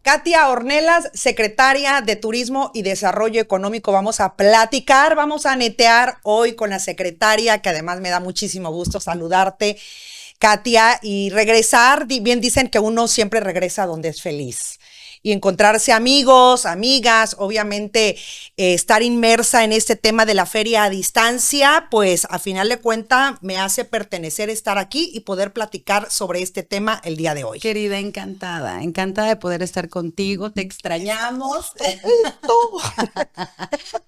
Katia Ornelas, secretaria de Turismo y Desarrollo Económico. Vamos a platicar, vamos a netear hoy con la secretaria, que además me da muchísimo gusto saludarte, Katia, y regresar. Bien dicen que uno siempre regresa donde es feliz. Y encontrarse amigos, amigas, obviamente estar inmersa en este tema de la feria a distancia, pues a final de cuentas me hace pertenecer estar aquí y poder platicar sobre este tema el día de hoy. Querida, encantada de poder estar contigo, te extrañamos.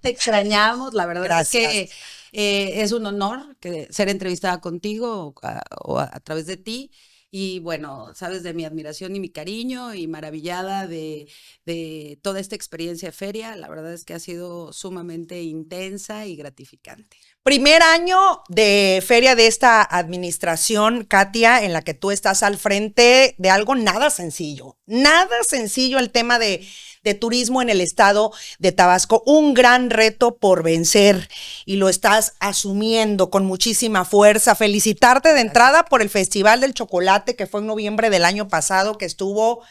Te extrañamos, la verdad. Gracias. Es que es un honor ser entrevistada contigo o a través de ti. Y bueno, sabes de mi admiración y mi cariño y maravillada de toda esta experiencia de feria. La verdad es que ha sido sumamente intensa y gratificante. Primer año de feria de esta administración, Katia, en la que tú estás al frente de algo nada sencillo el tema de turismo en el estado de Tabasco, un gran reto por vencer y lo estás asumiendo con muchísima fuerza. Felicitarte de entrada por el Festival del Chocolate que fue en noviembre del año pasado, que estuvo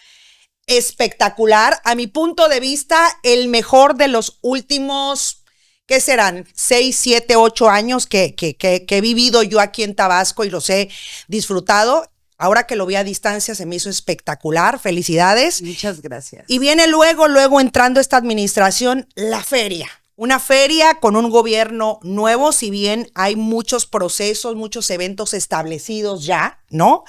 espectacular. A mi punto de vista, el mejor de los últimos, ¿qué serán? 6, 7, 8 años que he vivido yo aquí en Tabasco y los he disfrutado. Ahora que lo vi a distancia se me hizo espectacular. Felicidades. Muchas gracias. Y viene luego entrando esta administración, la feria. Una feria con un gobierno nuevo, si bien hay muchos procesos, muchos eventos establecidos ya, ¿no?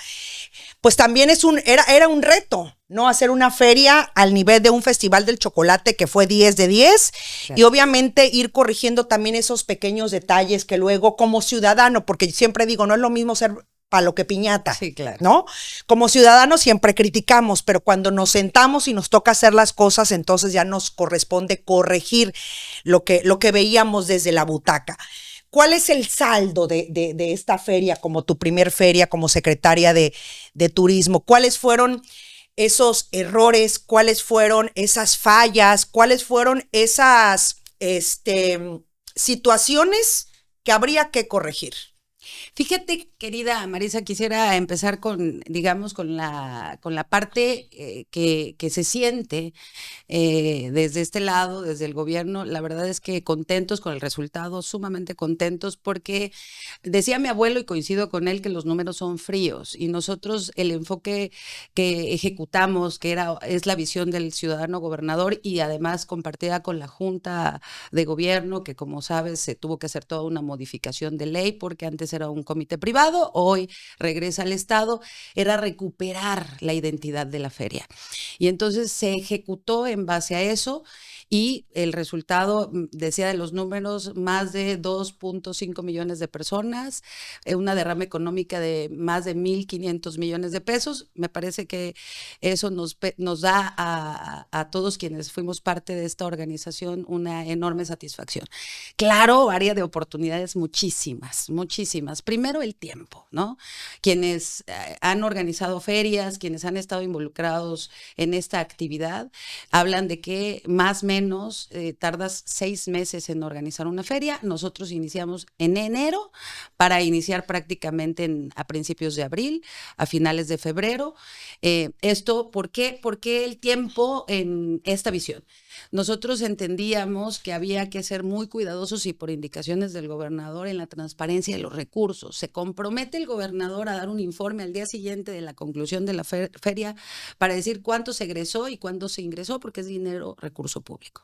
Pues también era un reto, ¿no? Hacer una feria al nivel de un Festival del Chocolate que fue 10 de 10. Claro. Y obviamente ir corrigiendo también esos pequeños detalles que luego como ciudadano, porque siempre digo, no es lo mismo ser palo que piñata, sí, claro, ¿no? Como ciudadanos siempre criticamos, pero cuando nos sentamos y nos toca hacer las cosas, entonces ya nos corresponde corregir lo que veíamos desde la butaca. ¿Cuál es el saldo de esta feria, como tu primer feria como secretaria de Turismo? ¿Cuáles fueron esos errores? ¿Cuáles fueron esas fallas? ¿Cuáles fueron esas situaciones que habría que corregir? Fíjate, querida Marisa, quisiera empezar con la parte que se siente desde este lado, desde el gobierno. La verdad es que contentos con el resultado, sumamente contentos, porque decía mi abuelo, y coincido con él, que los números son fríos, y nosotros el enfoque que ejecutamos, es la visión del ciudadano gobernador, y además compartida con la Junta de Gobierno, que como sabes se tuvo que hacer toda una modificación de ley, porque antes era un comité privado, hoy regresa al Estado, era recuperar la identidad de la feria. Y entonces se ejecutó en base a eso, y el resultado, decía de los números, más de 2.5 millones de personas, una derrama económica de más de 1.500 millones de pesos. Me parece que eso nos da a todos quienes fuimos parte de esta organización una enorme satisfacción. Claro, área de oportunidades muchísimas. Primero el tiempo, ¿no? Quienes han organizado ferias, quienes han estado involucrados en esta actividad, hablan de que más o menos tardas 6 meses en organizar una feria. Nosotros iniciamos en enero para iniciar prácticamente a principios de abril, a finales de febrero. Esto, ¿por qué? Porque el tiempo en esta visión. Nosotros entendíamos que había que ser muy cuidadosos y por indicaciones del gobernador en la transparencia de los recursos. Se compromete el gobernador a dar un informe al día siguiente de la conclusión de la feria para decir cuánto se egresó y cuándo se ingresó, porque es dinero, recurso público.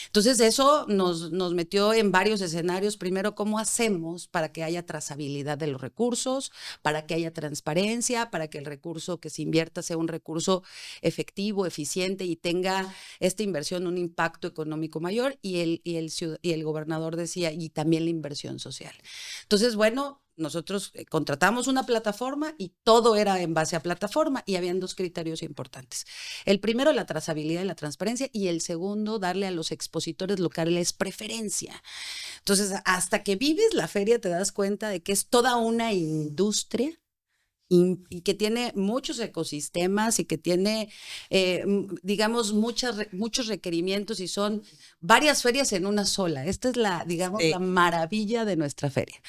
Entonces eso nos metió en varios escenarios. Primero, ¿cómo hacemos para que haya trazabilidad de los recursos, para que haya transparencia, para que el recurso que se invierta sea un recurso efectivo, eficiente y tenga esta inversión un impacto económico mayor? Y el gobernador decía, y también la inversión social. Entonces, bueno, nosotros contratamos una plataforma y todo era en base a plataforma, y habían 2 criterios importantes. El primero, la trazabilidad y la transparencia, y el segundo, darle a los expositores locales preferencia. Entonces, hasta que vives la feria te das cuenta de que es toda una industria y que tiene muchos ecosistemas y que tiene, digamos, muchos requerimientos, y son varias ferias en una sola. Esta es la maravilla de nuestra feria.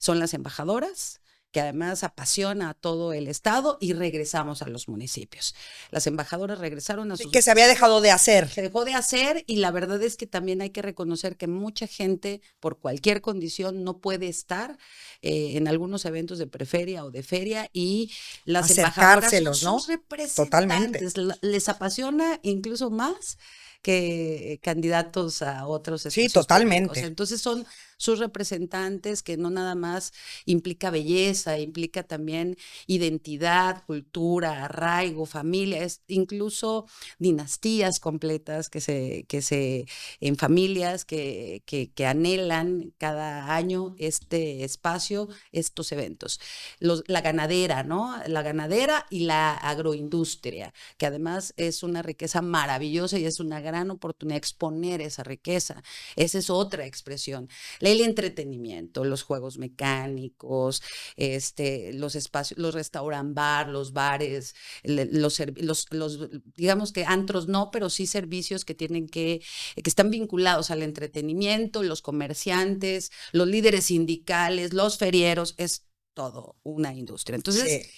Son las embajadoras, que además apasiona a todo el estado, y regresamos a los municipios. Las embajadoras regresaron a sus... Que se había dejado de hacer. Se dejó de hacer, y la verdad es que también hay que reconocer que mucha gente, por cualquier condición, no puede estar en algunos eventos de preferia o de feria, y las embajadoras son sus representantes. Totalmente. Les apasiona incluso más que candidatos a otros Sí, espacios totalmente. públicos. Entonces son sus representantes, que no nada más implica belleza, implica también identidad, cultura, arraigo, familia, es incluso dinastías completas en familias que anhelan cada año este espacio, estos eventos. La ganadera, ¿no? La ganadera y la agroindustria, que además es una riqueza maravillosa y es una gran oportunidad de exponer esa riqueza. Esa es otra expresión. El entretenimiento, los juegos mecánicos, los espacios, los restaurant bar, los bares, los digamos que antros no, pero sí servicios que están vinculados al entretenimiento, los comerciantes, los líderes sindicales, los ferieros, es todo una industria. Entonces, sí,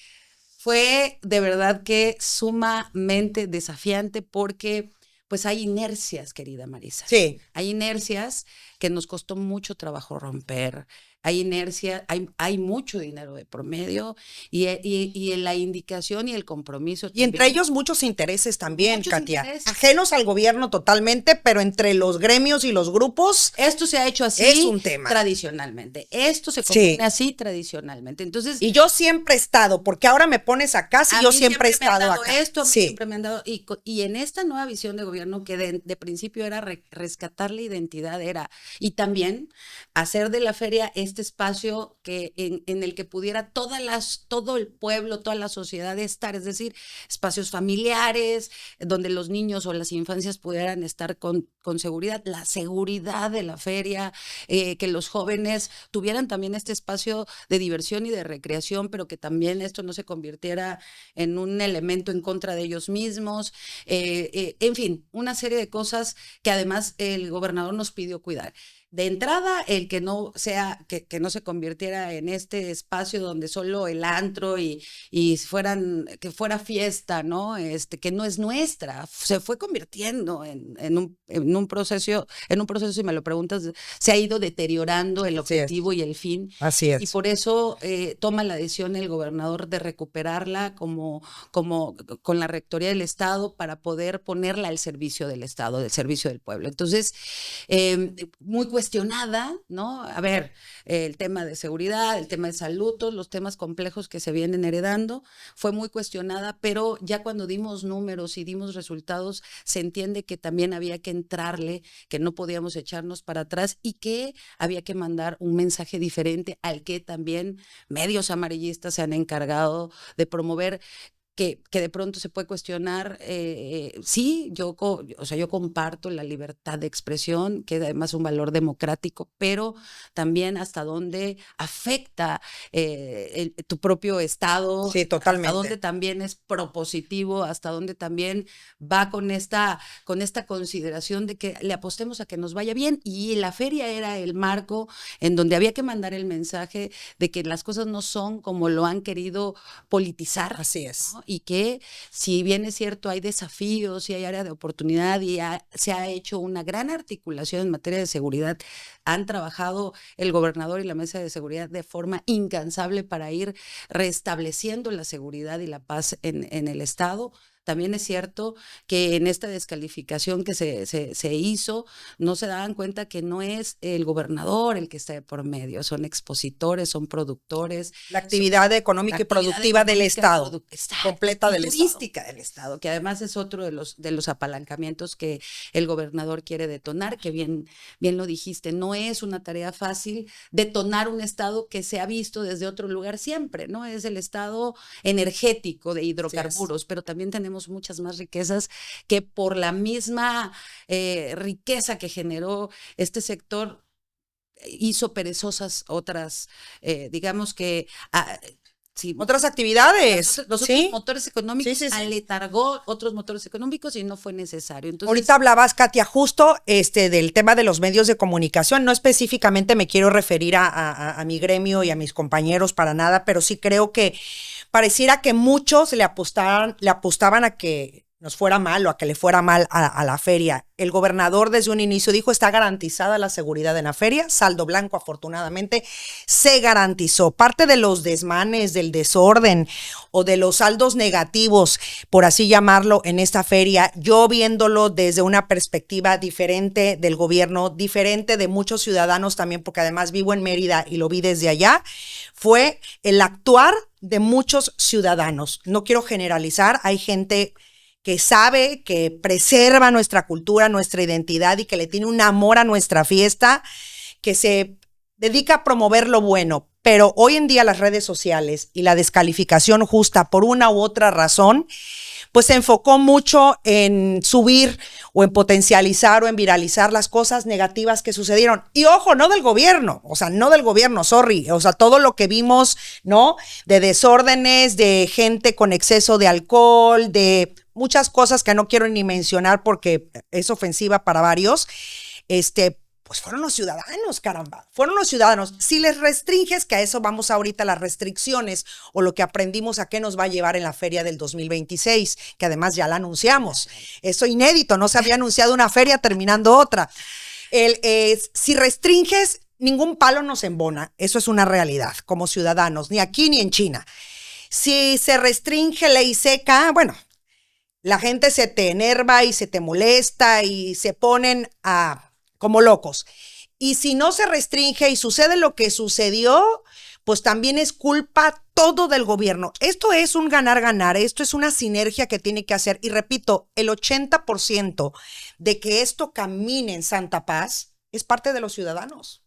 fue de verdad que sumamente desafiante, porque pues hay inercias, querida Marisa. Sí. Hay inercias que nos costó mucho trabajo romper. Hay inercia, hay mucho dinero de promedio, y la indicación y el compromiso. Y también. Entre ellos muchos intereses también, Katia. Ajenos al gobierno totalmente, pero entre los gremios y los grupos. Esto se ha hecho así. Es un tema. Tradicionalmente. Esto se compone así tradicionalmente. Entonces. Y yo siempre he estado, porque ahora me pones acá, si yo siempre he estado acá. Esto, a mí siempre me han dado. Y en esta nueva visión de gobierno, que de principio era rescatar la identidad, y también hacer de la feria este espacio en el que pudiera todo el pueblo, toda la sociedad estar, es decir, espacios familiares, donde los niños o las infancias pudieran estar con seguridad, la seguridad de la feria, que los jóvenes tuvieran también este espacio de diversión y de recreación, pero que también esto no se convirtiera en un elemento en contra de ellos mismos, en fin, una serie de cosas que además el gobernador nos pidió cuidar. De entrada, el que no se convirtiera en este espacio donde solo el antro y que fuera fiesta, ¿no? Que no es nuestra, se fue convirtiendo en un proceso, si me lo preguntas, se ha ido deteriorando el objetivo y el fin. Así es. Y por eso toma la decisión el gobernador de recuperarla con la rectoría del Estado, para poder ponerla al servicio del Estado, del servicio del pueblo. Entonces, muy cuestionada, ¿no? A ver, el tema de seguridad, el tema de salud, todos los temas complejos que se vienen heredando, fue muy cuestionada, pero ya cuando dimos números y dimos resultados, se entiende que también había que entrarle, que no podíamos echarnos para atrás, y que había que mandar un mensaje diferente, al que también medios amarillistas se han encargado de promover. Que de pronto se puede cuestionar, sí, yo comparto la libertad de expresión, que además es un valor democrático, pero también hasta dónde afecta tu propio estado, sí, totalmente. hasta dónde también es propositivo, hasta dónde también va con esta consideración de que le apostemos a que nos vaya bien, y la feria era el marco en donde había que mandar el mensaje de que las cosas no son como lo han querido politizar. Así es. ¿no? Y que, si bien es cierto, hay desafíos y hay área de oportunidad, y se ha hecho una gran articulación en materia de seguridad. Han trabajado el gobernador y la mesa de seguridad de forma incansable para ir restableciendo la seguridad y la paz en el estado. También es cierto que en esta descalificación que se hizo, no se daban cuenta que no es el gobernador el que está de por medio, son expositores, son productores. La actividad económica y productiva del Estado, completa del Estado. Turística del Estado, que además es otro de los apalancamientos que el gobernador quiere detonar, que bien lo dijiste, no es una tarea fácil detonar un Estado que se ha visto desde otro lugar siempre, ¿no? Es el Estado energético de hidrocarburos, pero también tenemos muchas más riquezas que, por la misma riqueza que generó este sector, hizo perezosas otras, digamos que sí, otras actividades. los ¿Sí? otros motores económicos Sí, sí, sí. aletargó otros motores económicos y no fue necesario. Entonces, Ahorita hablabas, Katia, justo del tema de los medios de comunicación. No específicamente me quiero referir a mi gremio y a mis compañeros para nada, pero sí creo que pareciera que muchos le apostaban a que nos fuera mal o a que le fuera mal a la feria. El gobernador desde un inicio dijo, está garantizada la seguridad en la feria, saldo blanco afortunadamente se garantizó. Parte de los desmanes, del desorden o de los saldos negativos, por así llamarlo, en esta feria, yo viéndolo desde una perspectiva diferente del gobierno, diferente de muchos ciudadanos también, porque además vivo en Mérida y lo vi desde allá, fue el actuar de muchos ciudadanos. No quiero generalizar, hay gente que sabe, que preserva nuestra cultura, nuestra identidad y que le tiene un amor a nuestra fiesta, que se dedica a promover lo bueno. Pero hoy en día las redes sociales y la descalificación justa por una u otra razón, pues se enfocó mucho en subir o en potencializar o en viralizar las cosas negativas que sucedieron. Y ojo, no del gobierno, o sea, no del gobierno, sorry, o sea, todo lo que vimos, ¿no? De desórdenes, de gente con exceso de alcohol, de muchas cosas que no quiero ni mencionar porque es ofensiva para varios, pues fueron los ciudadanos, caramba, fueron los ciudadanos. Si les restringes, que a eso vamos ahorita, las restricciones o lo que aprendimos a qué nos va a llevar en la feria del 2026, que además ya la anunciamos. Eso inédito, no se había anunciado una feria terminando otra. Si restringes, ningún palo nos embona, eso es una realidad como ciudadanos, ni aquí ni en China. Si se restringe ley seca, bueno, la gente se te enerva y se te molesta y se ponen como locos. Y si no se restringe y sucede lo que sucedió, pues también es culpa todo del gobierno. Esto es un ganar-ganar, esto es una sinergia que tiene que hacer. Y repito, el 80% de que esto camine en Santa Paz es parte de los ciudadanos.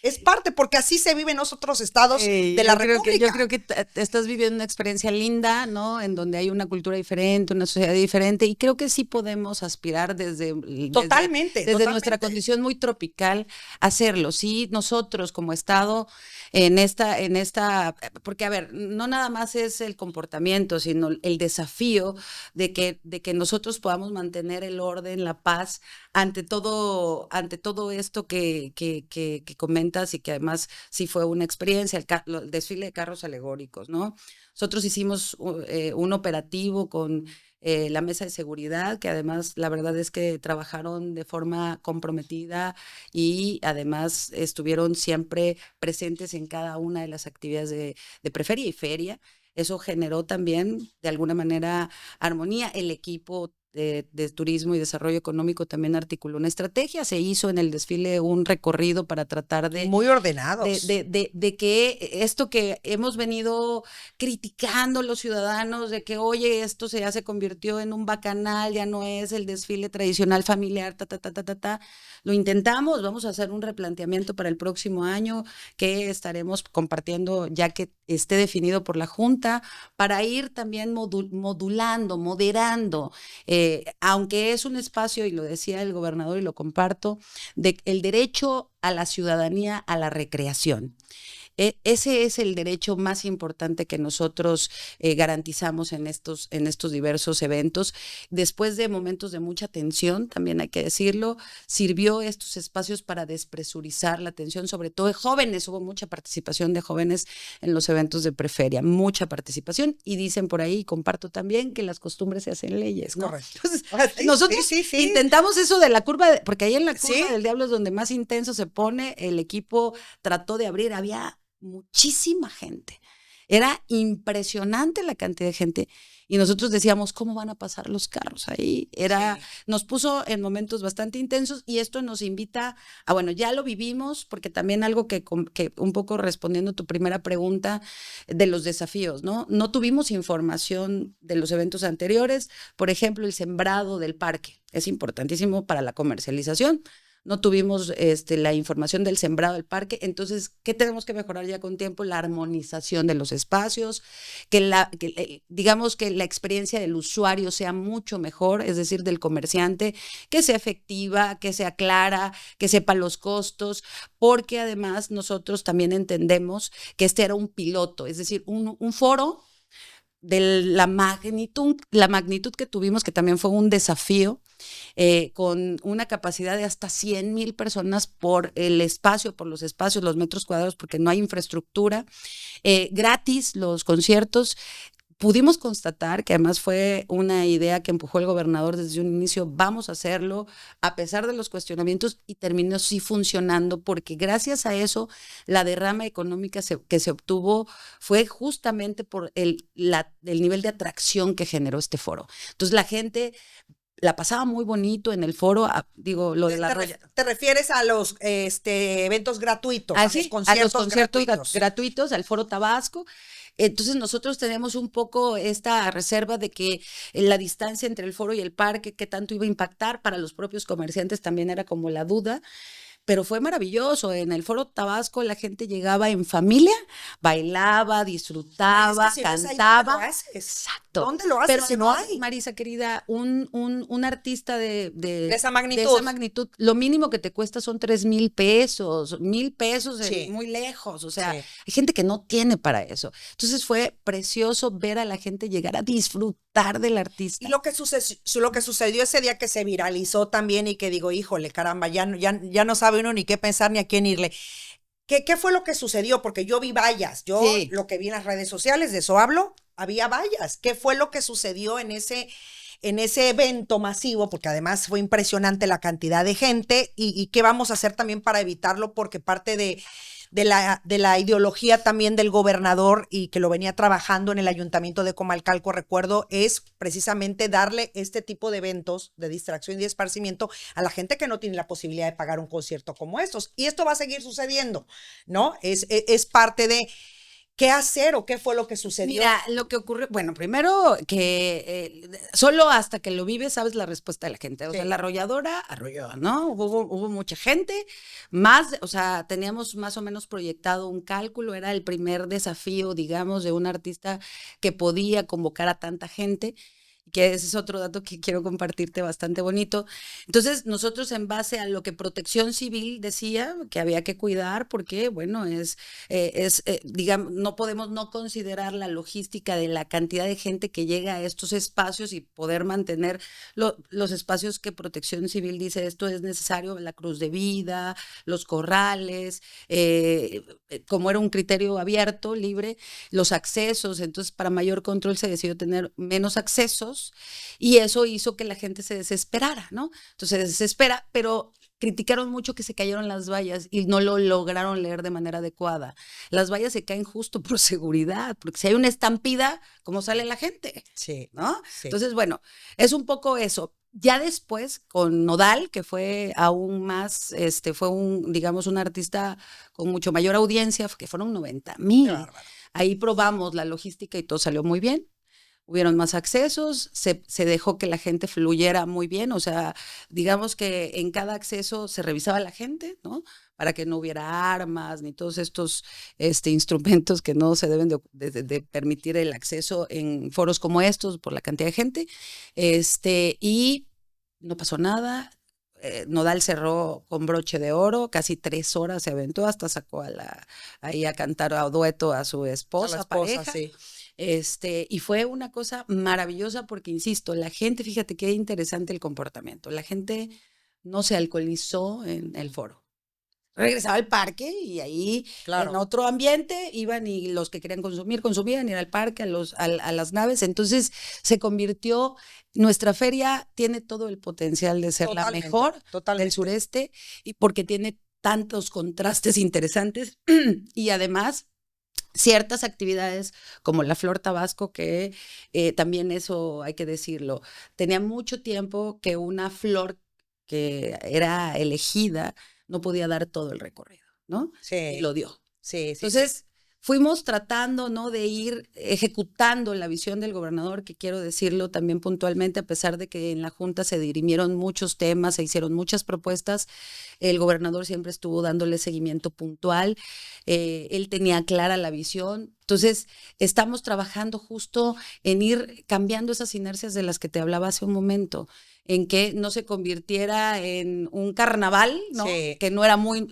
Es parte, porque así se vive en los otros estados de la República. Yo creo que estás viviendo una experiencia linda, ¿no? En donde hay una cultura diferente, una sociedad diferente, y creo que sí podemos aspirar desde Totalmente. nuestra condición muy tropical a hacerlo. Sí, nosotros como Estado, en esta, porque a ver, no nada más es el comportamiento, sino el desafío de que nosotros podamos mantener el orden, la paz, ante todo esto que comentas, y que además sí fue una experiencia, el desfile de carros alegóricos, ¿no? Nosotros hicimos un operativo con la mesa de seguridad, que además la verdad es que trabajaron de forma comprometida y además estuvieron siempre presentes en cada una de las actividades de preferia y feria. Eso generó también de alguna manera armonía. El equipo de Turismo y Desarrollo Económico también articuló una estrategia, se hizo en el desfile un recorrido para tratar de... Muy ordenados. De que esto que hemos venido criticando los ciudadanos, de que oye, esto ya se convirtió en un bacanal, ya no es el desfile tradicional familiar, lo intentamos, vamos a hacer un replanteamiento para el próximo año que estaremos compartiendo ya que esté definido por la Junta, para ir también modulando, moderando, aunque es un espacio, y lo decía el gobernador y lo comparto, el derecho a la ciudadanía, a la recreación. Ese es el derecho más importante que nosotros garantizamos en estos diversos eventos. Después de momentos de mucha tensión, también hay que decirlo, sirvió estos espacios para despresurizar la tensión, sobre todo de jóvenes. Hubo mucha participación de jóvenes en los eventos de preferia, mucha participación, y dicen por ahí, y comparto también, que las costumbres se hacen leyes, ¿no? Correcto. Entonces, nosotros intentamos eso de la curva, porque ahí en la curva del diablo es donde más intenso se pone. El equipo trató de abrir, había muchísima gente, era impresionante la cantidad de gente, y nosotros decíamos, ¿cómo van a pasar los carros ahí? Nos puso en momentos bastante intensos, y esto nos invita a, bueno, ya lo vivimos, porque también algo que un poco respondiendo a tu primera pregunta de los desafíos, ¿no? No tuvimos información de los eventos anteriores, por ejemplo, el sembrado del parque es importantísimo para la comercialización. no tuvimos la información del sembrado del parque. Entonces, ¿qué tenemos que mejorar ya con tiempo? La armonización de los espacios, digamos que la experiencia del usuario sea mucho mejor, es decir, del comerciante, que sea efectiva, que sea clara, que sepa los costos, porque además nosotros también entendemos que este era un piloto, es decir, un foro de la magnitud que tuvimos, que también fue un desafío, con una capacidad de hasta 100,000 personas por el espacio, por los espacios, los metros cuadrados, porque no hay infraestructura, gratis los conciertos. Pudimos constatar que además fue una idea que empujó el gobernador desde un inicio, vamos a hacerlo a pesar de los cuestionamientos, y terminó sí funcionando, porque gracias a eso la derrama económica que se obtuvo fue justamente por el nivel de atracción que generó este foro. Entonces la gente la pasaba muy bonito en el foro, lo de la ¿Te refieres a los eventos gratuitos? A los conciertos gratuitos, al Foro Tabasco. Entonces nosotros tenemos un poco esta reserva de que la distancia entre el foro y el parque, qué tanto iba a impactar para los propios comerciantes, también era como la duda. Pero fue maravilloso. En el Foro Tabasco la gente llegaba en familia, bailaba, disfrutaba, cantaba. ¿Dónde lo haces? Exacto. ¿Dónde lo haces? Pero si no hay, Marisa querida, un artista de esa magnitud, lo mínimo que te cuesta son 3,000 pesos, 1,000 pesos muy lejos. O sea, hay gente que no tiene para eso. Entonces fue precioso ver a la gente llegar a disfrutar del artista. Y lo que sucedió ese día, que se viralizó también, y que digo, híjole, caramba, ya no sabe uno ni qué pensar ni a quién irle. ¿Qué fue lo que sucedió? Porque yo vi vallas, lo que vi en las redes sociales, de eso hablo, había vallas. ¿Qué fue lo que sucedió en ese evento masivo? Porque además fue impresionante la cantidad de gente, y qué vamos a hacer también para evitarlo, porque parte de la ideología también del gobernador, y que lo venía trabajando en el ayuntamiento de Comalcalco, recuerdo, es precisamente darle este tipo de eventos de distracción y de esparcimiento a la gente que no tiene la posibilidad de pagar un concierto como estos. Y esto va a seguir sucediendo, ¿no? Es parte de ¿qué hacer o qué fue lo que sucedió? Mira, lo que ocurrió, bueno, primero que solo hasta que lo vives sabes la respuesta de la gente. O sea, la arrolladora arrolló, ¿no? Hubo mucha gente, o sea, teníamos más o menos proyectado un cálculo, era el primer desafío, digamos, de un artista que podía convocar a tanta gente, que ese es otro dato que quiero compartirte bastante bonito. Entonces, nosotros, en base a lo que Protección Civil decía que había que cuidar, porque, bueno, digamos, no podemos no considerar la logística de la cantidad de gente que llega a estos espacios y poder mantener los espacios que Protección Civil dice, esto es necesario, la cruz de vida, los corrales, como era un criterio abierto, libre, los accesos. Entonces, para mayor control se decidió tener menos accesos, y eso hizo que la gente se desesperara, ¿no? Entonces se desespera, pero criticaron mucho que se cayeron las vallas y no lo lograron leer de manera adecuada. Las vallas se caen justo por seguridad, porque si hay una estampida, ¿cómo sale la gente? Sí. ¿No? Sí. Entonces, bueno, es un poco eso. Ya después, con Nodal, que fue aún más, fue digamos, un artista con mucho mayor audiencia, que fueron 90,000. Ahí probamos la logística y todo salió muy bien. Hubieron más accesos, se dejó que la gente fluyera muy bien, o sea, digamos que en cada acceso se revisaba la gente, ¿no? Para que no hubiera armas ni todos estos instrumentos que no se deben de permitir el acceso en foros como estos por la cantidad de gente, y no pasó nada. Nodal cerró con broche de oro, casi 3 horas se aventó, hasta sacó ahí a cantar a dueto a su esposa, pareja. Sí. Y fue una cosa maravillosa porque, insisto, la gente, fíjate qué interesante el comportamiento, la gente no se alcoholizó en el foro. Regresaba al parque y ahí, en otro ambiente, iban, y los que querían consumían, ir al parque, a las naves. Entonces se convirtió, nuestra feria tiene todo el potencial de ser la mejor del sureste, y porque tiene tantos contrastes interesantes y además ciertas actividades como la Flor Tabasco, que también, eso hay que decirlo, tenía mucho tiempo que una flor que era elegida no podía dar todo el recorrido, ¿no? Sí. Y lo dio. Sí. Entonces, fuimos tratando, ¿no?, de ir ejecutando la visión del gobernador, que quiero decirlo también puntualmente, a pesar de que en la Junta se dirimieron muchos temas, se hicieron muchas propuestas, el gobernador siempre estuvo dándole seguimiento puntual, él tenía clara la visión. Entonces, estamos trabajando justo en ir cambiando esas inercias de las que te hablaba hace un momento, en que no se convirtiera en un carnaval, ¿no? Sí. Que no era muy,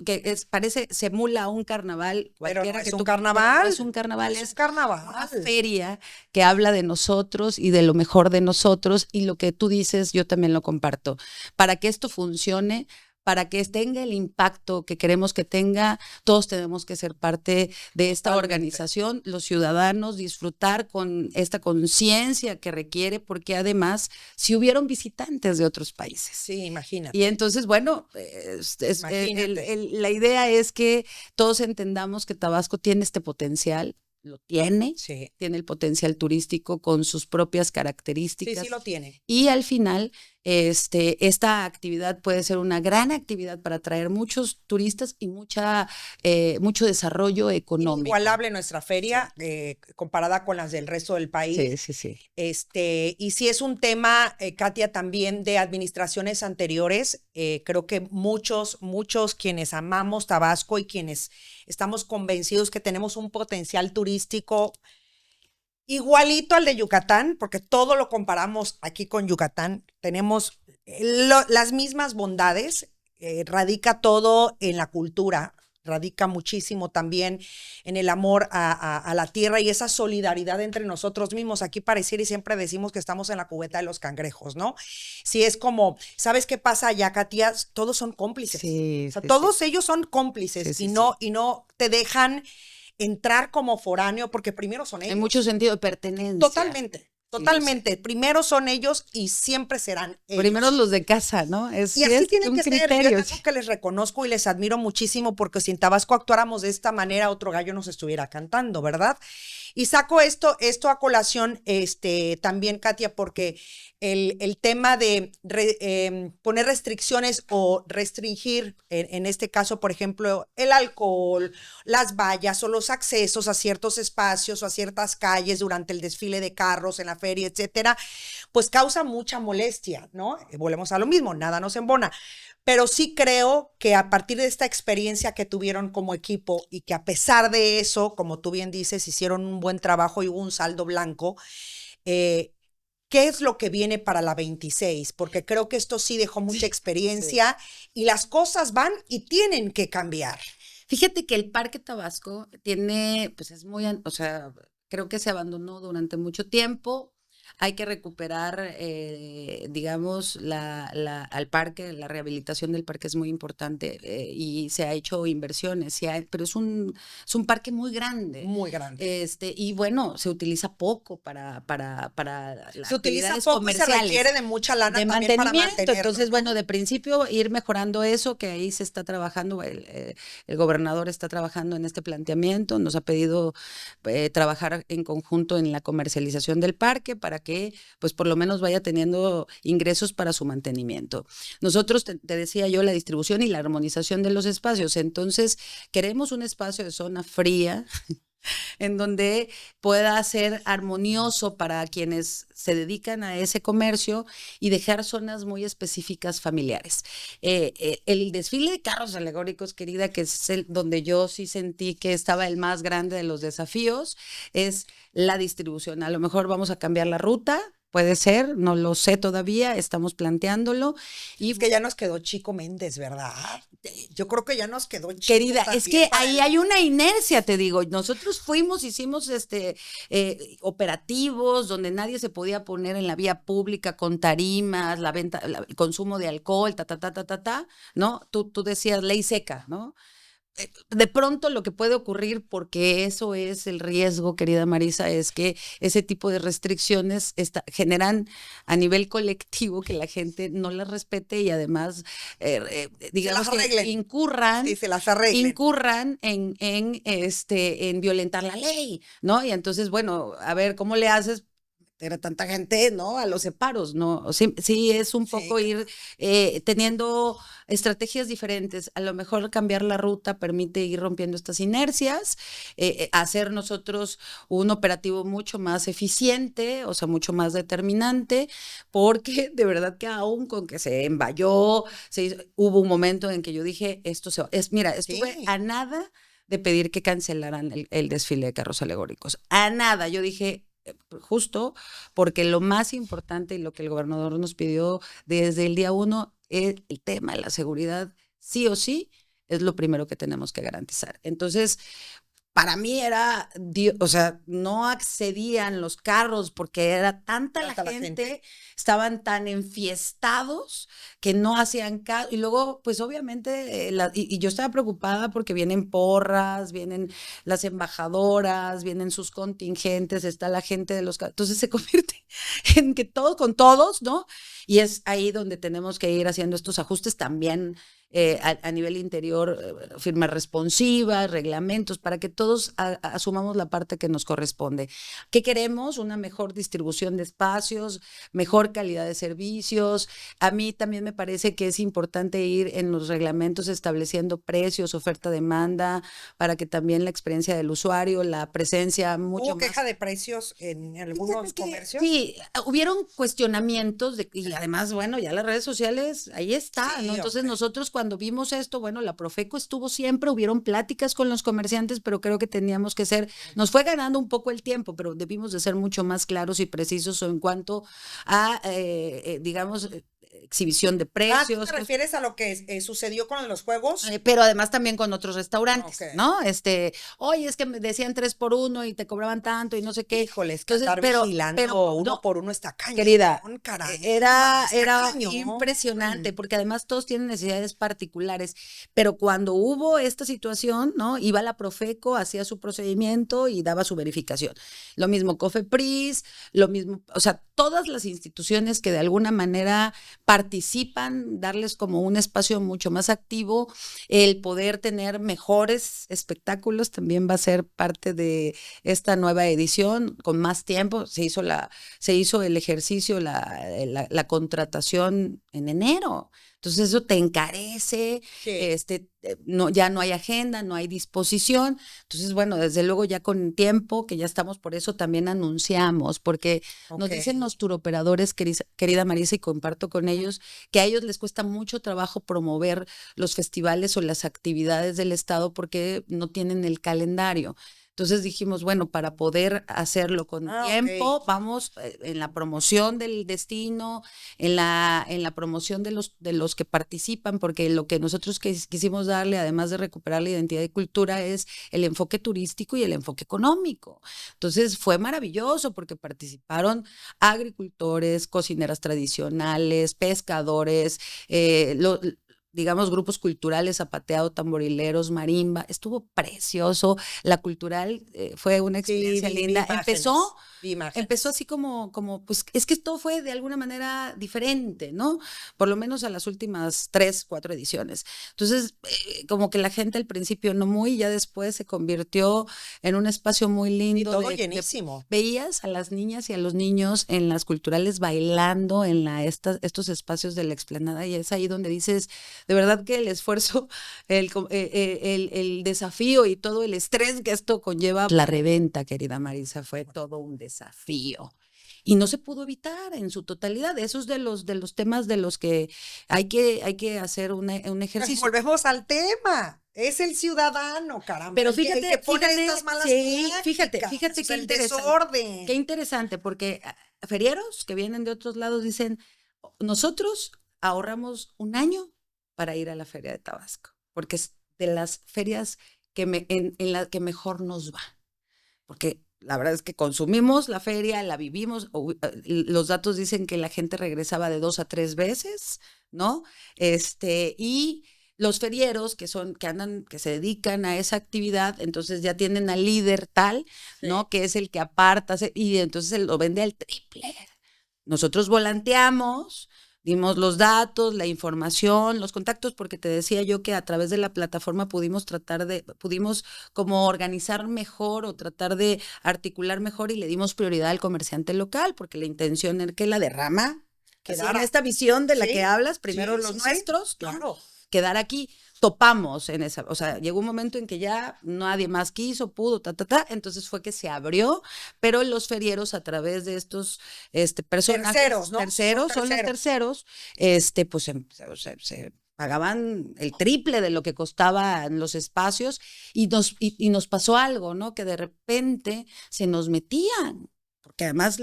parece, se emula a un carnaval. Pero no que es un tú- carnaval. no es un carnaval, Es es un carnaval. una feria que habla de nosotros y de lo mejor de nosotros, y lo que tú dices, yo también lo comparto. Para que esto funcione, para que tenga el impacto que queremos que tenga, todos tenemos que ser parte de esta Totalmente. organización, los ciudadanos, disfrutar con esta conciencia que requiere, porque además, si hubieron visitantes de otros países. Sí, imagínate. Y entonces, bueno, Imagínate. la idea es que todos entendamos que Tabasco tiene este potencial, lo tiene, Sí. tiene el potencial turístico con sus propias Sí, características. sí lo tiene. Y al final, esta actividad puede ser una gran actividad para atraer muchos turistas y mucho desarrollo económico. Inigualable nuestra feria, comparada con las del resto del país. Sí, sí, sí. Y sí es un tema, Katia, también de administraciones anteriores. Creo que muchos quienes amamos Tabasco y quienes estamos convencidos que tenemos un potencial turístico igualito al de Yucatán, porque todo lo comparamos aquí con Yucatán, tenemos las mismas bondades, radica todo en la cultura, radica muchísimo también en el amor a la tierra y esa solidaridad entre nosotros mismos. Aquí pareciera y siempre decimos que estamos en la cubeta de los cangrejos, ¿no? Si es como, ¿sabes qué pasa allá, Katia? Todos son cómplices. Sí, O sea, sí, todos sí. ellos son cómplices Sí, sí, y no te dejan entrar como foráneo porque primero son ellos. En mucho sentido de pertenencia. Totalmente, totalmente. Sí, Primero son ellos y siempre serán ellos. primero los de casa, ¿no? Y así tienen que ser. Yo criterio. es algo que les reconozco y les admiro muchísimo, porque si en Tabasco actuáramos de esta manera, otro gallo nos estuviera cantando, ¿verdad? Y saco esto a colación, también, Katia, porque el tema de poner restricciones o restringir, en este caso, por ejemplo, el alcohol, las vallas o los accesos a ciertos espacios o a ciertas calles durante el desfile de carros en la feria, etcétera, pues causa mucha molestia, ¿no? Volvemos a lo mismo, nada nos embona. Pero sí creo que a partir de esta experiencia que tuvieron como equipo y que a pesar de eso, como tú bien dices, hicieron un buen trabajo y hubo un saldo blanco, ¿qué es lo que viene para la 26? Porque creo que esto sí dejó mucha experiencia y las cosas van y tienen que cambiar. Fíjate que el Parque Tabasco tiene, pues es muy, o sea, creo que se abandonó durante mucho tiempo. Hay que recuperar, digamos, al parque, la rehabilitación del parque es muy importante, y se ha hecho inversiones, pero es un parque muy grande. Muy grande. Y bueno, se utiliza poco para las Se utiliza actividades poco comerciales. y se requiere de mucha lana De también para mantenimiento. mantenerlo. Entonces, bueno, de principio ir mejorando eso, que ahí se está trabajando, el gobernador está trabajando en este planteamiento, nos ha pedido trabajar en conjunto en la comercialización del parque para que, pues, por lo menos vaya teniendo ingresos para su mantenimiento. Nosotros, te decía yo, la distribución y la armonización de los espacios. Entonces, queremos un espacio de zona fría en donde pueda ser armonioso para quienes se dedican a ese comercio y dejar zonas muy específicas familiares. El desfile de carros alegóricos, querida, que es donde yo sí sentí que estaba el más grande de los desafíos, es la distribución. A lo mejor vamos a cambiar la ruta, puede ser, no lo sé todavía, estamos planteándolo. Y es que ya nos quedó Chico Méndez, ¿verdad? Yo creo que ya nos quedó Chico. Querida, es que ahí hay una inercia, te digo. Nosotros hicimos operativos donde nadie se podía poner en la vía pública con tarimas, la venta, el consumo de alcohol, ¿no? Tú decías ley seca, ¿no? De pronto lo que puede ocurrir, porque eso es el riesgo, querida Marisa, es que ese tipo de restricciones generan a nivel colectivo que la gente no las respete y además, digamos que incurran, sí, se las arreglen. incurran en violentar la ley, ¿no? Y entonces, bueno, a ver, ¿cómo le haces era tanta gente, ¿no? A los separos, ¿no? Sí, sí es un poco Sí. ir teniendo estrategias diferentes. A lo mejor cambiar la ruta permite ir rompiendo estas inercias, hacer nosotros un operativo mucho más eficiente, o sea, mucho más determinante, porque de verdad que aún con que se envalló, hubo un momento en que yo dije, esto se va. Mira, estuve Sí. a nada de pedir que cancelaran el desfile de carros alegóricos. A nada. Yo dije, justo porque lo más importante y lo que el gobernador nos pidió desde el día 1 es el tema de la seguridad, sí o sí, es lo primero que tenemos que garantizar. Entonces, para mí era, o sea, no accedían los carros porque era tanta la Tanta la gente. gente, estaban tan enfiestados que no hacían caso. Y luego, pues obviamente, y yo estaba preocupada porque vienen porras, vienen las embajadoras, vienen sus contingentes, está la gente de los carros. Entonces se convierte en que todo con todos, ¿no? Y es ahí donde tenemos que ir haciendo estos ajustes también a nivel interior, firmas responsivas, reglamentos, para que todos asumamos la parte que nos corresponde. ¿Qué queremos? Una mejor distribución de espacios, mejor calidad de servicios. A mí también me parece que es importante ir en los reglamentos estableciendo precios, oferta-demanda, para que también la experiencia del usuario, la presencia mucho ¿Hubo más. queja de precios en algunos comercios? Sí, hubieron cuestionamientos y además, bueno, ya las redes sociales, ahí está, Sí, ¿no? Entonces hombre. nosotros cuando vimos esto, bueno, la Profeco estuvo siempre, hubieron pláticas con los comerciantes, pero creo que teníamos que nos fue ganando un poco el tiempo, pero debimos de ser mucho más claros y precisos en cuanto a, digamos, exhibición de Ah, ¿tú te precios, refieres a lo que sucedió con los juegos? pero además también con otros Ok. restaurantes, ¿no? Oye, es que me decían 3 por 1 y te cobraban tanto y no sé qué. Híjole, es que Entonces, estar pero vigilando uno no, por uno está cañón, querida, caramba, está era cañón. impresionante, porque además todos tienen necesidades particulares, pero cuando hubo esta situación, ¿no? Iba la Profeco, hacía su procedimiento y daba su verificación. Lo mismo Cofepris, lo mismo, o sea, todas las instituciones que de alguna manera participan, darles como un espacio mucho más activo, el poder tener mejores espectáculos también va a ser parte de esta nueva edición, con más tiempo, se hizo el ejercicio, la contratación en enero. Entonces eso te encarece, Sí. no, ya no hay agenda, no hay disposición. Entonces, bueno, desde luego ya con tiempo, que ya estamos por eso, también anunciamos, porque nos Ok. dicen los turoperadores, querida Marisa, y comparto con ellos, que a ellos les cuesta mucho trabajo promover los festivales o las actividades del Estado porque no tienen el calendario. Entonces dijimos, bueno, para poder hacerlo con Ah, ok. tiempo, vamos en la promoción del destino, en la promoción de los que participan, porque lo que nosotros quisimos darle, además de recuperar la identidad y cultura, es el enfoque turístico y el enfoque económico. Entonces fue maravilloso porque participaron agricultores, cocineras tradicionales, pescadores, digamos, grupos culturales, zapateado, tamborileros, marimba, estuvo precioso. La cultural fue una Sí, experiencia vi linda. imágenes. Vi Empezó imágenes. así pues es que todo fue de alguna manera diferente, ¿no? Por lo menos a las últimas 3, 4 ediciones. Entonces, como que la gente al principio no muy, ya después se convirtió en un espacio muy Y lindo todo llenísimo. veías a las niñas y a los niños en las culturales bailando en estos espacios de la explanada y es ahí donde dices, de verdad que el esfuerzo, el desafío y todo el estrés que esto conlleva, la reventa, querida Marisa, fue todo un desafío. Y no se pudo evitar en su totalidad. Esos de los temas de los que hay que hacer un Pues ejercicio. volvemos al tema. Es el ciudadano, caramba, Pero el que pone fíjate, estas malas sí, prácticas. fíjate Es qué el interesante. desorden. Qué interesante, porque ferieros que vienen de otros lados dicen, nosotros ahorramos un año para ir a la Feria de Tabasco, porque es de las ferias en las que mejor nos va, porque la verdad es que consumimos la feria, la vivimos, los datos dicen que la gente regresaba de 2 a 3 veces, ¿no? Y los ferieros que se dedican a esa actividad, entonces ya tienen al líder tal, ¿no? Sí. Que es el que aparta, y entonces lo vende al triple. Nosotros volanteamos, Dimos los datos, la información, los contactos, porque te decía yo que a través de la plataforma pudimos como organizar mejor o tratar de articular mejor y le dimos prioridad al comerciante local, porque la intención era que la derrama, que en esta visión de la que hablas, primero los nuestros, claro, quedar aquí. Topamos en esa, o sea, llegó un momento en que ya nadie más quiso, pudo, entonces fue que se abrió, pero los ferieros a través de estos personajes terceros, ¿no? Son los terceros, pues se pagaban el triple de lo que costaban los espacios y nos pasó algo, ¿no? Que de repente se nos metían. Porque además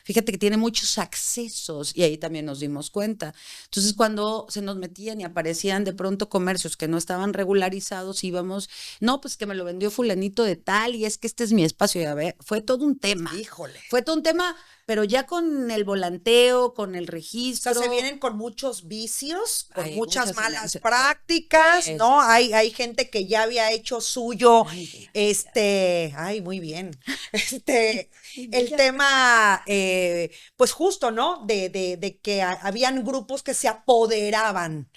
fíjate que tiene muchos accesos y ahí también nos dimos cuenta. Entonces cuando se nos metían y aparecían de pronto comercios que no estaban regularizados, íbamos, no, pues que me lo vendió fulanito de tal y es que este es mi espacio. Y a ver, fue todo un tema. Híjole. Fue todo un tema, pero ya con el volanteo, con el registro. O sea, se vienen con muchos vicios, con muchas malas prácticas, ¿no? Hay gente que ya había hecho suyo, muy bien. El tema, pues justo, ¿no? De que habían grupos que se apoderaban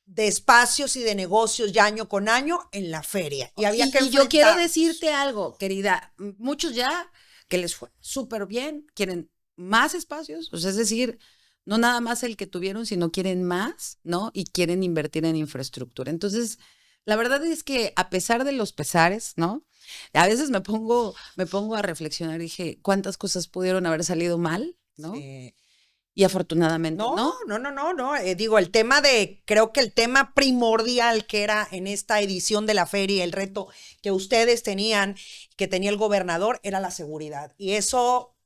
de espacios y de negocios ya año con año en la feria. Y había que yo quiero decirte algo, querida, muchos ya que les fue súper bien, quieren más espacios, o sea, es decir, no nada más el que tuvieron, sino quieren más, ¿no? Y quieren invertir en infraestructura. Entonces, la verdad es que a pesar de los pesares, ¿no? A veces me pongo a reflexionar, dije, ¿cuántas cosas pudieron haber salido mal, ¿no? Sí. Y afortunadamente, ¿no? No. Digo, creo que el tema primordial que era en esta edición de la feria, el reto que ustedes tenían, que tenía el gobernador, era la seguridad. Y eso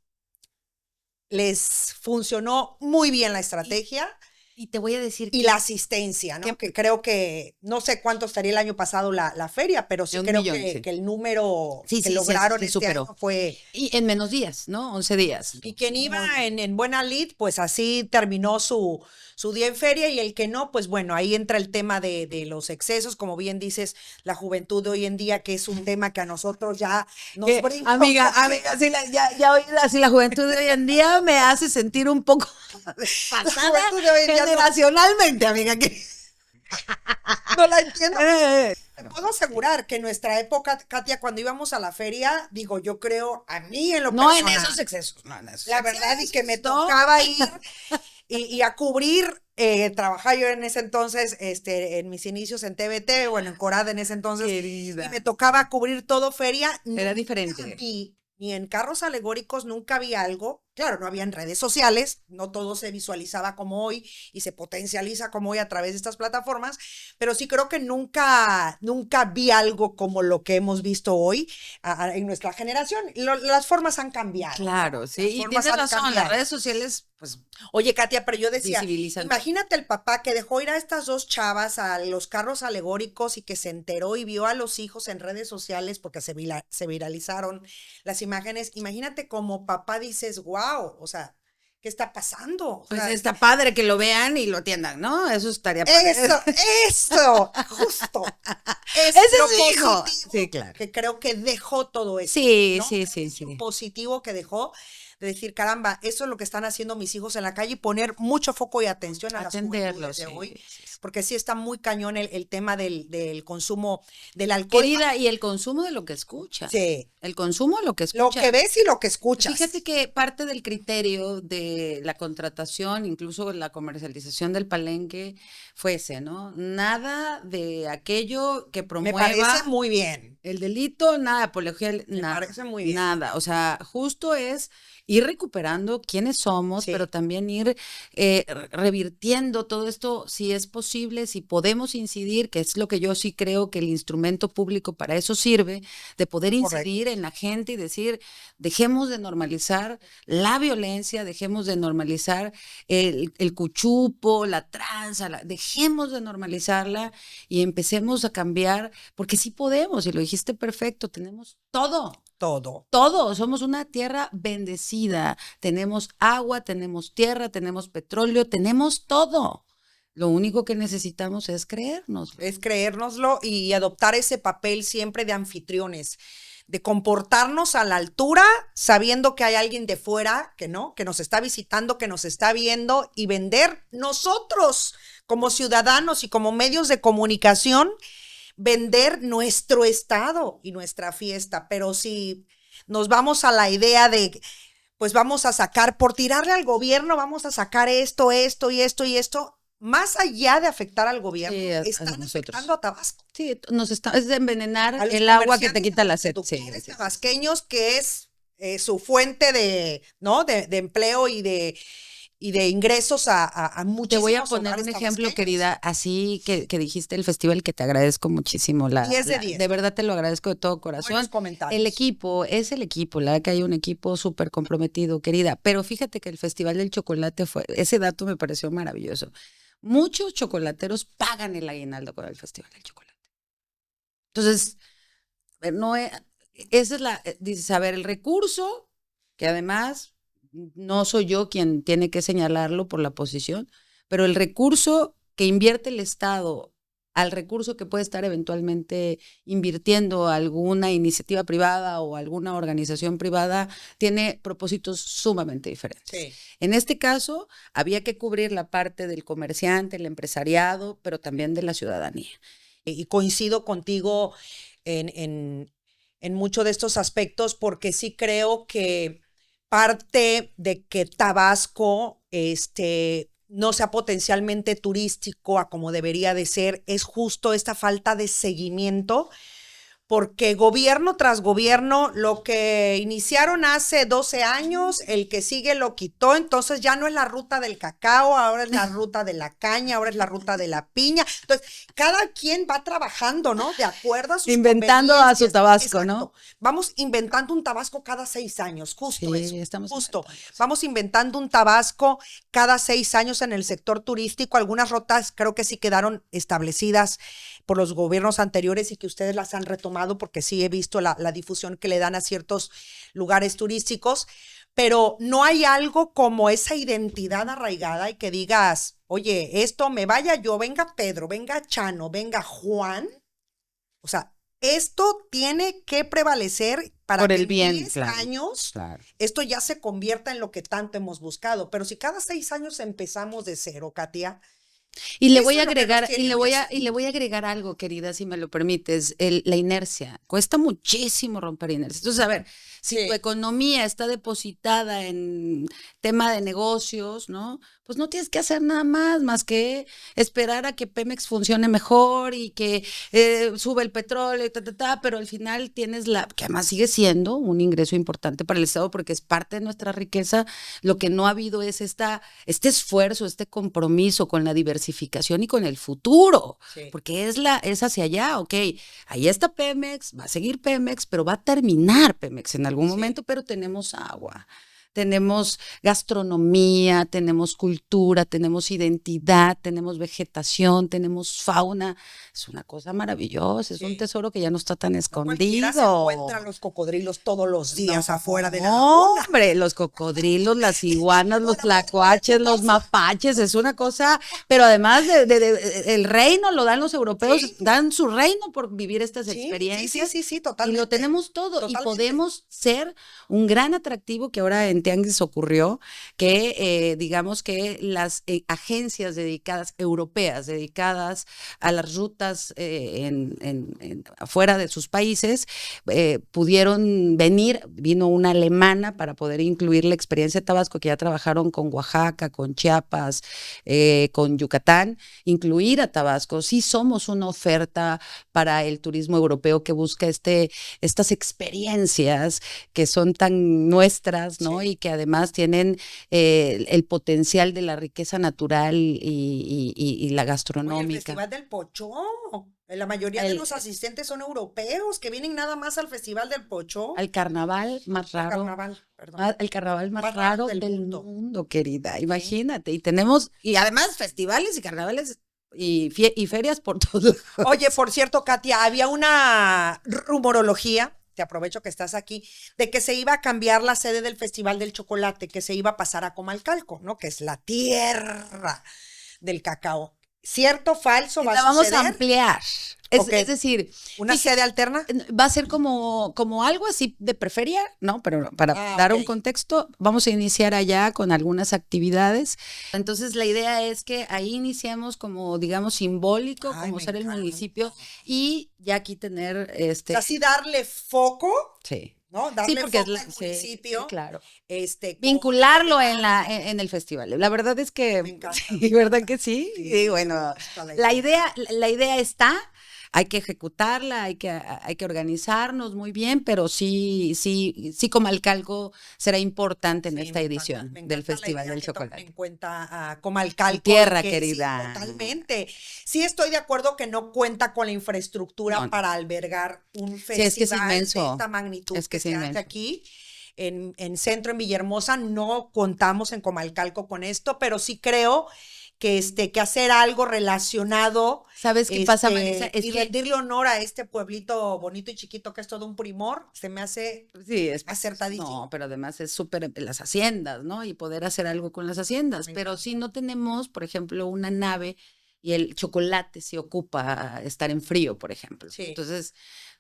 les funcionó muy bien la estrategia. Y te voy a decir y la asistencia, ¿no? Que creo que, no sé cuánto estaría el año pasado la feria, pero sí creo que el número que lograron este año fue... Y en menos días, ¿no? 11 días. Y quien iba en buena lid, pues así terminó su día en feria, y el que no, pues bueno, ahí entra el tema de los excesos, como bien dices, la juventud de hoy en día, que es un tema que a nosotros ya nos brinca. Amiga, ya oír así la juventud de hoy en día me hace sentir un poco pasada generacionalmente, amiga, que no la entiendo. Te puedo asegurar que en nuestra época, Katia, cuando íbamos a la feria, digo, yo creo, a mí en lo personal, en esos excesos, no en esos la verdad, y que me tocaba ir y a cubrir, trabajaba yo en ese entonces, en mis inicios en TVT, bueno, en Corada en ese entonces, querida, y me tocaba cubrir todo feria. Era diferente. Ni en carros alegóricos nunca había algo. Claro, no habían redes sociales, no todo se visualizaba como hoy y se potencializa como hoy a través de estas plataformas, pero sí creo que nunca vi algo como lo que hemos visto hoy en nuestra generación. Las formas han cambiado. Claro, sí, y tienes razón, las redes sociales, pues... Oye, Katia, pero yo decía, imagínate el papá que dejó ir a estas dos chavas a los carros alegóricos y que se enteró y vio a los hijos en redes sociales porque se viralizaron las imágenes. Imagínate como papá dices, wow, o sea, ¿qué está pasando? Pues está padre que lo vean y lo atiendan, ¿no? Eso estaría padre. Eso, justo. Ese es lo hijo. Sí, claro. Que creo que dejó todo eso. Sí, ¿no? sí. Positivo que dejó, de decir, caramba, eso es lo que están haciendo mis hijos en la calle, y poner mucho foco y atención a las juventudes de hoy, porque sí está muy cañón el tema del consumo del alcohol. Querida, y el consumo de lo que escuchas. Sí. El consumo de lo que escuchas. Lo que ves y lo que escuchas. Fíjate que parte del criterio de la contratación, incluso la comercialización del palenque, fue ese, ¿no? Nada de aquello que promueva. Me parece muy bien. El delito, nada, apología, nada. Me parece muy bien. Nada, o sea, justo es ir recuperando quiénes somos, pero también ir revirtiendo todo esto, si es posible, si podemos incidir, que es lo que yo sí creo que el instrumento público para eso sirve, de poder incidir en la gente y decir, dejemos de normalizar la violencia, dejemos de normalizar el cuchupo, la tranza, dejemos de normalizarla y empecemos a cambiar, porque sí podemos, y lo dijiste perfecto, tenemos todo. Todo, somos una tierra bendecida, tenemos agua, tenemos tierra, tenemos petróleo, tenemos todo. Lo único que necesitamos es creérnoslo. Es creérnoslo y adoptar ese papel siempre de anfitriones, de comportarnos a la altura, sabiendo que hay alguien de fuera que no, que nos está visitando, que nos está viendo, y vender nosotros como ciudadanos y como medios de comunicación, vender nuestro estado y nuestra fiesta. Pero si nos vamos a la idea de, pues vamos a sacar, por tirarle al gobierno, vamos a sacar esto y esto, más allá de afectar al gobierno, Sí, están afectando a Tabasco. Sí, es de envenenar A los el agua que te comerciantes, quita la a los sed. Sí, productores sí, sí. tabasqueños, que es su fuente de, ¿no? de empleo y de ingresos a Te voy a muchísimos poner hogares un ejemplo, tabasqueños. querida, así que dijiste el festival, que te agradezco muchísimo. 10 de 10. De verdad te lo agradezco de todo corazón. Buenos comentarios. El equipo, la verdad que hay un equipo súper comprometido, querida. Pero fíjate que el Festival del Chocolate ese dato me pareció maravilloso. Muchos chocolateros pagan el aguinaldo con el Festival del Chocolate. Entonces, no es, esa es dices, a ver, el recurso, que además no soy yo quien tiene que señalarlo por la posición, pero el recurso que invierte el Estado al recurso que puede estar eventualmente invirtiendo alguna iniciativa privada o alguna organización privada tiene propósitos sumamente diferentes. Sí. En este caso, había que cubrir la parte del comerciante, el empresariado, pero también de la ciudadanía. Y coincido contigo en muchos de estos aspectos, porque sí creo que parte de que Tabasco no sea potencialmente turístico a como debería de ser es justo esta falta de seguimiento, porque gobierno tras gobierno, lo que iniciaron hace 12 años, el que sigue lo quitó, entonces ya no es la ruta del cacao, ahora es la ruta de la caña, ahora es la ruta de la piña. Entonces, cada quien va trabajando, ¿no? De acuerdo a sus inventando a su Tabasco, Exacto. ¿no? Vamos inventando un Tabasco cada 6 años, justo Sí, eso. estamos Justo. inventando. Vamos inventando un Tabasco cada 6 años en el sector turístico. Algunas rutas creo que sí quedaron establecidas por los gobiernos anteriores y que ustedes las han retomado, porque sí he visto la difusión que le dan a ciertos lugares turísticos, pero no hay algo como esa identidad arraigada y que digas, oye, esto me vaya yo, venga Pedro, venga Chano, venga Juan. O sea, esto tiene que prevalecer para Por que el en bien, 10 claro, años claro. esto ya se convierta en lo que tanto hemos buscado. Pero si cada 6 años empezamos de cero, Katia. Y le Eso voy a es lo que nos agregar, tiene y hoy le voy a agregar algo, querida, si me lo permites, la inercia. Cuesta muchísimo romper inercia. Entonces, a ver, si Sí. tu economía está depositada en tema de negocios, ¿no? Pues no tienes que hacer nada más que esperar a que Pemex funcione mejor y que sube el petróleo, pero al final tienes que además sigue siendo un ingreso importante para el Estado porque es parte de nuestra riqueza. Lo que no ha habido es este esfuerzo, este compromiso con la diversificación y con el futuro, Sí. porque es hacia allá, ok, ahí está Pemex, va a seguir Pemex, pero va a terminar Pemex en algún momento, pero tenemos agua, tenemos gastronomía, tenemos cultura, tenemos identidad, tenemos vegetación, tenemos fauna. Es una cosa maravillosa, es un tesoro que ya no está tan Cualquiera se escondido. encuentra los cocodrilos todos los días afuera de la No, laguna. hombre, los cocodrilos, las iguanas, los tlacuaches, los mapaches, es una cosa, pero además el reino lo dan los europeos, Sí. dan su reino por vivir estas Sí, experiencias. sí, Y totalmente. lo tenemos todo Totalmente. y podemos ser un gran atractivo que ahora en Tianguis ocurrió, que digamos que las agencias europeas dedicadas a las rutas afuera de sus países pudieron vino una alemana para poder incluir la experiencia de Tabasco, que ya trabajaron con Oaxaca, con Chiapas, con Yucatán, incluir a Tabasco. Sí somos una oferta para el turismo europeo que busca estas experiencias que son tan nuestras, ¿no? Sí. Y que además tienen el potencial de la riqueza natural y la Oye, el gastronómica. Festival del Pocho. La mayoría de los asistentes son europeos que vienen nada más al Festival del Pocho. Al carnaval más raro. Carnaval, perdón. El carnaval más Más raro raro del del mundo, querida. Imagínate. Y además festivales y carnavales y ferias por todos lados. Oye, por cierto, Katia, había una rumorología, te aprovecho que estás aquí, de que se iba a cambiar la sede del Festival del Chocolate, que se iba a pasar a Comalcalco, ¿no? Que es la tierra del cacao. ¿Cierto, falso, va La a vamos suceder? a ampliar. Ok. Es decir, ¿Una sede alterna? va a ser como algo así de preferia, ¿no? Pero para dar un Ok. contexto, vamos a iniciar allá con algunas actividades. Entonces, la idea es que ahí iniciemos como, digamos, simbólico, Ay, como me ser el encanta. municipio y ya aquí tener O sea, sí darle foco, sí. ¿no? Sí, Darle porque foco al sí, municipio, claro. con Vincularlo en novedades. en el festival. La verdad es Me que encanta, me sí, ¿verdad encanta. que sí? Sí, Y me bueno, gusta la idea. la idea está, hay que ejecutarla, hay que organizarnos muy bien, pero sí Comalcalco será importante en Sí, esta edición me del encanta la Festival idea del que tomen Chocolate. en cuenta a Tu Comalcalco y tierra que sí, querida. totalmente. Sí estoy de acuerdo que no cuenta con la No, infraestructura no. para albergar un Sí, es que es festival de inmenso. esta magnitud Es que que es se hace inmenso. aquí en Centro, en Villahermosa. No contamos en Comalcalco con esto, pero sí creo que hacer algo relacionado, ¿Sabes qué pasa, Marisa? Es y que rendirle honor a este pueblito bonito y chiquito que es todo un primor, se me hace sí, es acertadísimo. no, pero además es súper las haciendas, ¿no? Y poder hacer algo con las haciendas. Me Pero encanta. si no tenemos, por ejemplo, una nave y el chocolate se ocupa estar en frío, por ejemplo. Sí. Entonces,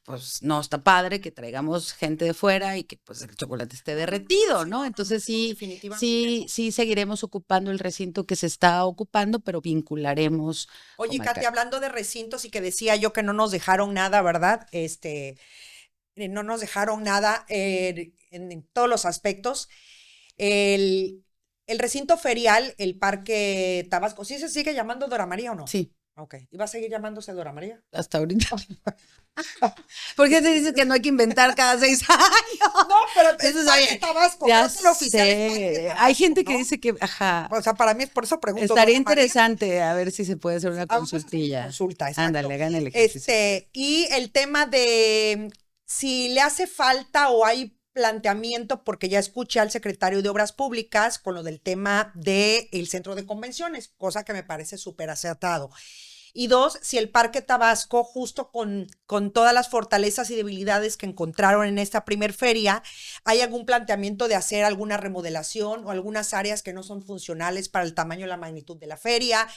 pues no está padre que traigamos gente de fuera y que pues el chocolate esté derretido, Sí, ¿no? Entonces definitivamente. sí seguiremos ocupando el recinto que se está ocupando, pero vincularemos Oye, como Katy, alcalde. hablando de recintos y que decía yo que no nos dejaron nada, ¿verdad? No nos dejaron nada en todos los aspectos. El, el recinto ferial, el Parque Tabasco, ¿sí se sigue llamando Dora María o no? Sí, Ok. ¿Y va a seguir llamándose Dora María? hasta ahorita. ¿Por qué se dice que no hay que inventar cada 6 años? No, pero es Eso es, Parque oye, Tabasco, ya creo que lo oficial es Parque sé. Hay Tabasco, gente que ¿no? dice que, ajá, O sea, para mí, por eso pregunto estaría Dora María. interesante a ver si se puede hacer una Vamos a hacer una consultilla. consulta, exacto. Ándale, hagan el ejercicio. Y el tema de si le hace falta o hay planteamiento, porque ya escuché al secretario de Obras Públicas con lo del tema del centro de convenciones, cosa que me parece súper acertado. Y dos, si el Parque Tabasco, justo con todas las fortalezas y debilidades que encontraron en esta primer feria, hay algún planteamiento de hacer alguna remodelación o algunas áreas que no son funcionales para el tamaño y la magnitud de la feria.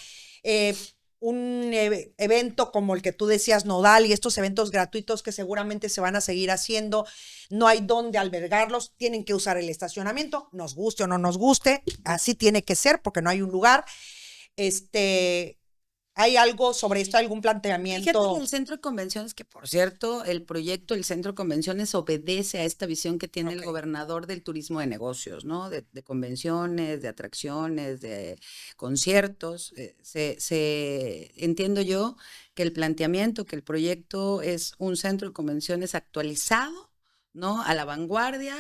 Un evento como el que tú decías, Nodal, y estos eventos gratuitos que seguramente se van a seguir haciendo, no hay dónde albergarlos, tienen que usar el estacionamiento, nos guste o no nos guste, así tiene que ser porque no hay un lugar. ¿Hay algo sobre esto, algún Fíjate planteamiento? en el centro de convenciones, que por cierto, el proyecto del centro de convenciones obedece a esta visión que tiene el Ok. gobernador del turismo de negocios, ¿no? De convenciones, de atracciones, de conciertos. Entiendo yo que el planteamiento, que el proyecto es un centro de convenciones actualizado, ¿no? A la vanguardia,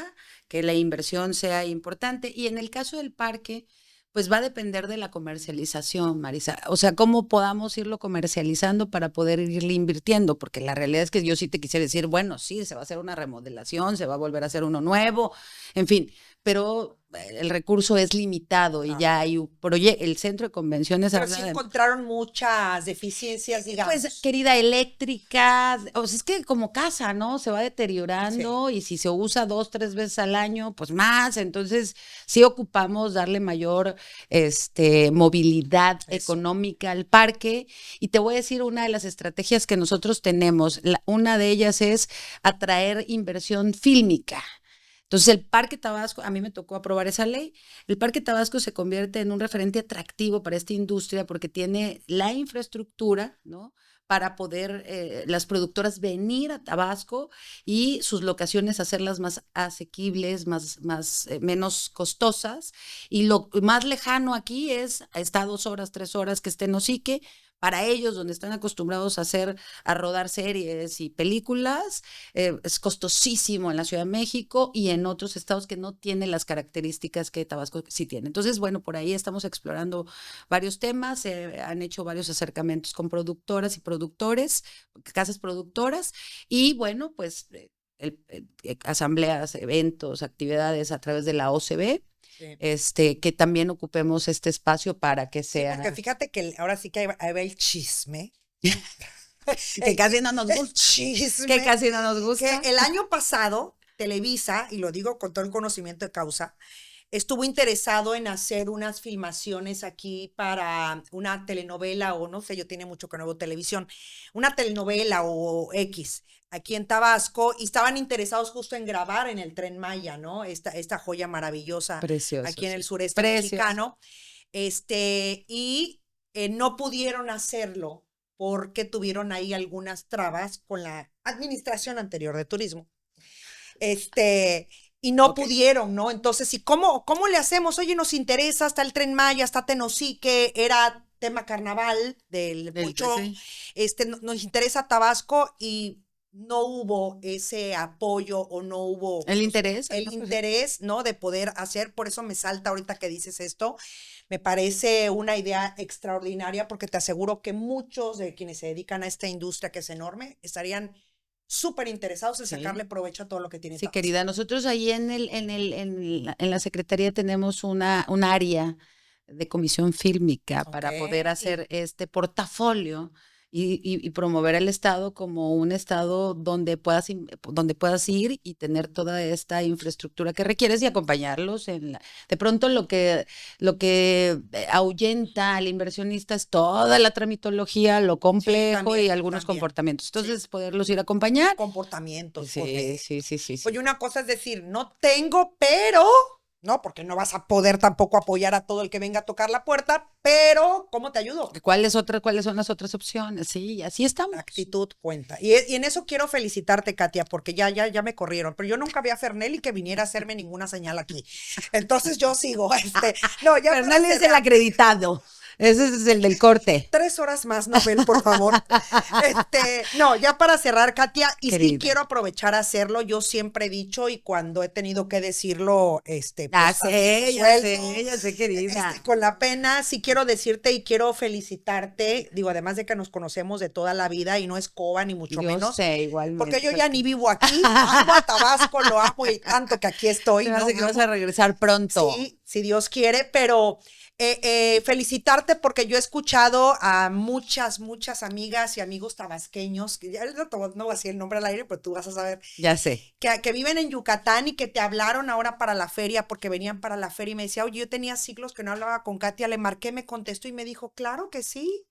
que la inversión sea importante. Y en el caso del parque, pues va a depender de la comercialización, Marisa. O sea, cómo podamos irlo comercializando para poder irle invirtiendo, porque la realidad es que yo sí te quisiera decir, bueno, sí, se va a hacer una remodelación, se va a volver a hacer uno nuevo, en fin, pero el recurso es limitado y Claro. ya hay un proyecto, el centro de convenciones Pero habla sí de encontraron muchas deficiencias, digamos. pues, querida, eléctrica, o sea, es que como casa, ¿no? Se va Sí. deteriorando y si se usa 2, 3 veces al año, pues más. Entonces, sí ocupamos darle mayor movilidad Eso. económica al parque. Y te voy a decir una de las estrategias que nosotros tenemos. Una de ellas es atraer inversión fílmica. Entonces, el Parque Tabasco, a mí me tocó aprobar esa ley, el Parque Tabasco se convierte en un referente atractivo para esta industria porque tiene la infraestructura, ¿no? Para poder las productoras venir a Tabasco y sus locaciones hacerlas más asequibles, menos costosas. Y lo más lejano aquí está 2 horas, 3 horas que esté en Osique. Para ellos, donde están acostumbrados a rodar series y películas, es costosísimo en la Ciudad de México y en otros estados que no tienen las características que Tabasco sí tiene. Entonces, bueno, por ahí estamos explorando varios temas, han hecho varios acercamientos con productoras y productores, casas productoras, y bueno, pues asambleas, eventos, actividades a través de la OCB. Sí. Que también ocupemos este espacio para que Sí, porque sea fíjate que ahora sí que ahí va el chisme. que casi no nos El gusta, chisme. que casi no nos gusta. Que el año pasado, Televisa, y lo digo con todo el conocimiento de causa, estuvo interesado en hacer unas filmaciones aquí para una telenovela o no sé, yo tiene mucho que no veo televisión, una telenovela o X aquí en Tabasco y estaban interesados justo en grabar en el Tren Maya, ¿no? Esta joya maravillosa Precioso, aquí en el sí. sureste Precioso. mexicano. Y no pudieron hacerlo porque tuvieron ahí algunas trabas con la administración anterior de turismo. Y no pudieron, ¿no? Entonces, ¿y cómo le hacemos? Oye, nos interesa, hasta el Tren Maya, hasta Tenosique, era tema carnaval del mucho, sí. nos interesa Tabasco y no hubo ese apoyo o no hubo El interés. el interés, ¿no? De poder hacer, por eso me salta ahorita que dices esto, me parece una idea extraordinaria porque te aseguro que muchos de quienes se dedican a esta industria que es enorme estarían súper interesados en sacarle provecho a todo lo que tiene. Sí, querida, nosotros ahí en la Secretaría tenemos un área de comisión fílmica para poder hacer este portafolio y promover el Estado como un Estado donde puedas ir y tener toda esta infraestructura que requieres y acompañarlos de pronto lo que ahuyenta al inversionista es toda la tramitología, lo complejo también, y algunos comportamientos. Entonces, poderlos ir a acompañar. Comportamientos. Sí. Oye, una cosa es decir, no tengo, pero, no, porque no vas a poder tampoco apoyar a todo el que venga a tocar la puerta, pero ¿cómo te ayudo? ¿Cuáles son las otras opciones? Sí, así estamos. La actitud cuenta. Y en eso quiero felicitarte, Katia, porque ya me corrieron, pero yo nunca vi a Fernelli que viniera a hacerme ninguna señal aquí. Entonces yo sigo, no, ya Fernelli es el acreditado. Ese es el del corte. 3 horas más, Nobel, por favor. No, ya para cerrar, Katia, y sí quiero aprovechar a hacerlo. Yo siempre he dicho, y cuando he tenido que decirlo, pues, ya sé, querida. Con la pena, sí quiero decirte y quiero felicitarte. Digo, además de que nos conocemos de toda la vida y no es coba ni mucho menos. Sé, igualmente. Porque yo ya ni vivo aquí, amo a Tabasco, lo amo y tanto que aquí estoy. ¿No? Que vas a regresar pronto. Sí, si Dios quiere, pero felicitarte porque yo he escuchado a muchas amigas y amigos tabasqueños, que ya no voy a decir el nombre al aire, pero tú vas a saber. Ya sé. Que viven en Yucatán y que te hablaron ahora para la feria, porque venían para la feria y me decía, oye, yo tenía siglos que no hablaba con Katia, le marqué, me contestó y me dijo, claro que sí.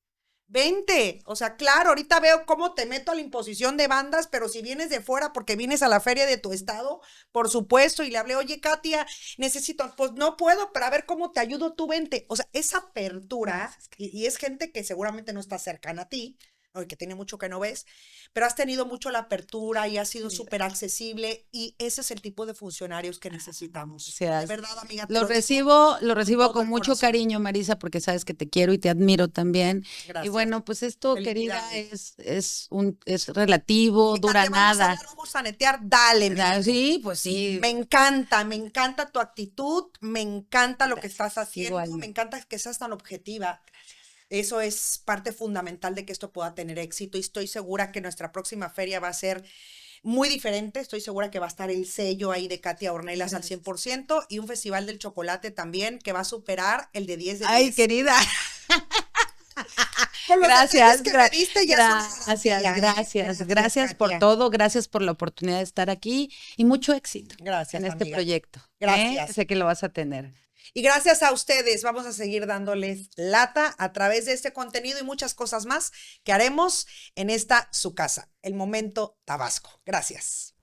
Vente, o sea, claro, ahorita veo cómo te meto a la imposición de bandas, pero si vienes de fuera porque vienes a la feria de tu estado, por supuesto, y le hablé, oye, Katia, necesito, pues no puedo, pero a ver cómo te ayudo, tú vente. O sea, esa apertura, y es gente que seguramente no está cercana a ti, o que tiene mucho que no ves, pero has tenido mucho la apertura y has sido súper accesible y ese es el tipo de funcionarios que necesitamos. O sea, de verdad, amiga. Lo recibo con mucho cariño, Marisa, porque sabes que te quiero y te admiro también. Gracias. Y bueno, pues esto, querida, es relativo, dura nada. Vamos a netear, dale. Sí, pues sí. Me encanta tu actitud, me encanta lo que estás haciendo, me encanta que seas tan objetiva. Eso es parte fundamental de que esto pueda tener éxito y estoy segura que nuestra próxima feria va a ser muy diferente. Estoy segura que va a estar el sello ahí de Katia Ornelas al 100% y un festival del chocolate también que va a superar el de 10 de 10. Ay, querida. Gracias por todo, gracias por la oportunidad de estar aquí y mucho éxito en este proyecto. Gracias. Sé que lo vas a tener. Y gracias a ustedes, vamos a seguir dándoles lata a través de este contenido y muchas cosas más que haremos en esta su casa, El Momento Tabasco. Gracias.